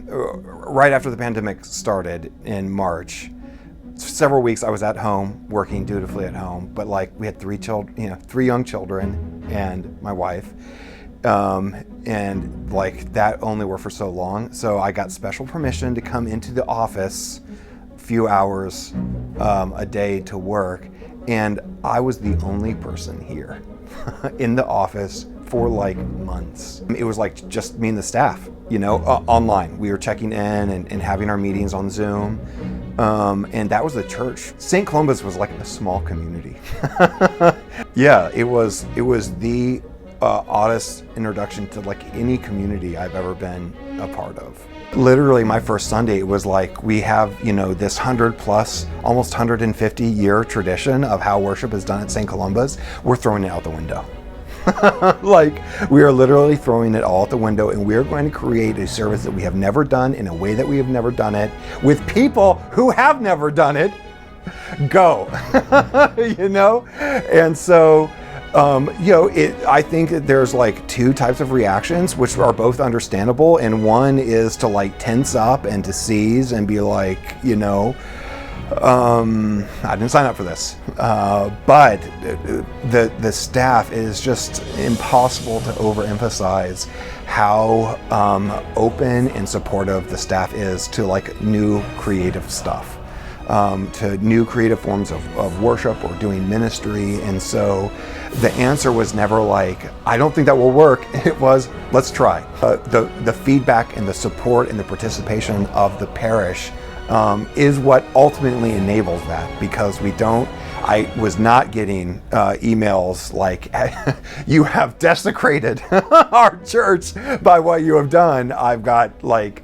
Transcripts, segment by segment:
right after the pandemic started in March, several weeks I was at home, working dutifully at home, but like we had three young children and my wife. And like that only were for so long. So I got special permission to come into the office a few hours a day to work. And I was the only person here in the office for like months. It was like just me and the staff, online. We were checking in and having our meetings on Zoom. And that was the church. St. Columbans was like a small community. Yeah, it was the oddest introduction to like any community I've ever been a part of. Literally my first Sunday, it was like we have, this 100 plus, almost 150 year tradition of how worship is done at St. Columba's. We're throwing it out the window. Like we are literally throwing it all out the window, and we're going to create a service that we have never done in a way that we have never done it with people who have never done it. Go, and so I think that there's like two types of reactions, which are both understandable. And one is to like tense up and to seize and be like, I didn't sign up for this. But the staff is just impossible to overemphasize how open and supportive the staff is to like new creative stuff. To new creative forms of worship or doing ministry. And so the answer was never like, I don't think that will work. It was, let's try. The feedback and the support and the participation of the parish is what ultimately enables that, because I was not getting emails like, you have desecrated our church by what you have done. I've got like,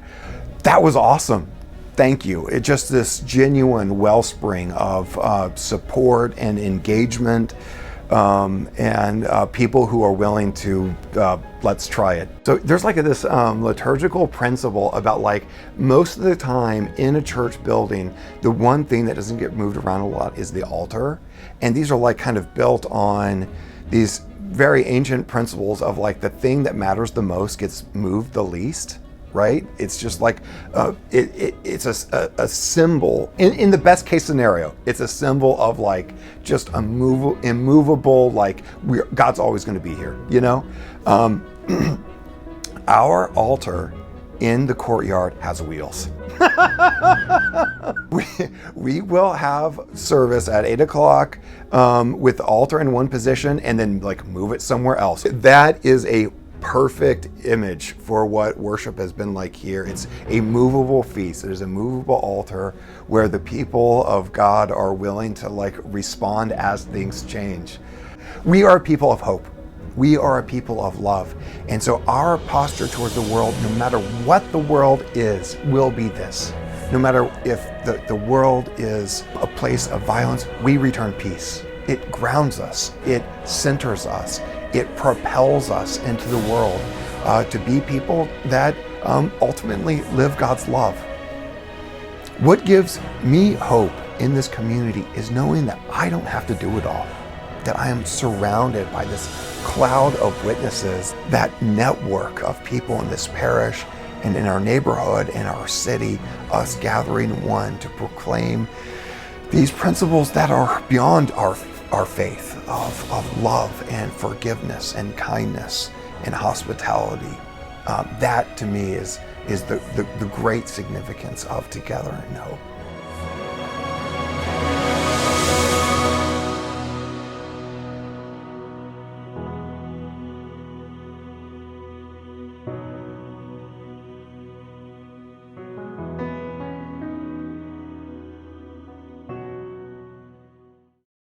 that was awesome. Thank you. It's just this genuine wellspring of support and engagement, and people who are willing to let's try it. So there's like this liturgical principle about like most of the time in a church building, the one thing that doesn't get moved around a lot is the altar. And these are like kind of built on these very ancient principles of like the thing that matters the most gets moved the least. Right? It's just like, it's a symbol, in the best case scenario, it's a symbol of like just immovable, like God's always going to be here, Our altar in the courtyard has wheels. we will have service at 8 o'clock with the altar in one position and then like move it somewhere else. That is a perfect image for what worship has been like here. It's a movable feast. There's a movable altar where the people of God are willing to like respond as things change. We are a people of hope. We are a people of love. And so our posture toward the world, no matter what the world is, will be this. No matter if the world is a place of violence, we return peace. It grounds us. It centers us. It propels us into the world to be people that ultimately live God's love. What gives me hope in this community is knowing that I don't have to do it all, that I am surrounded by this cloud of witnesses, that network of people in this parish and in our neighborhood and our city, us gathering one to proclaim these principles that are beyond our faith of love and forgiveness and kindness and hospitality. That to me is the great significance of Together in Hope.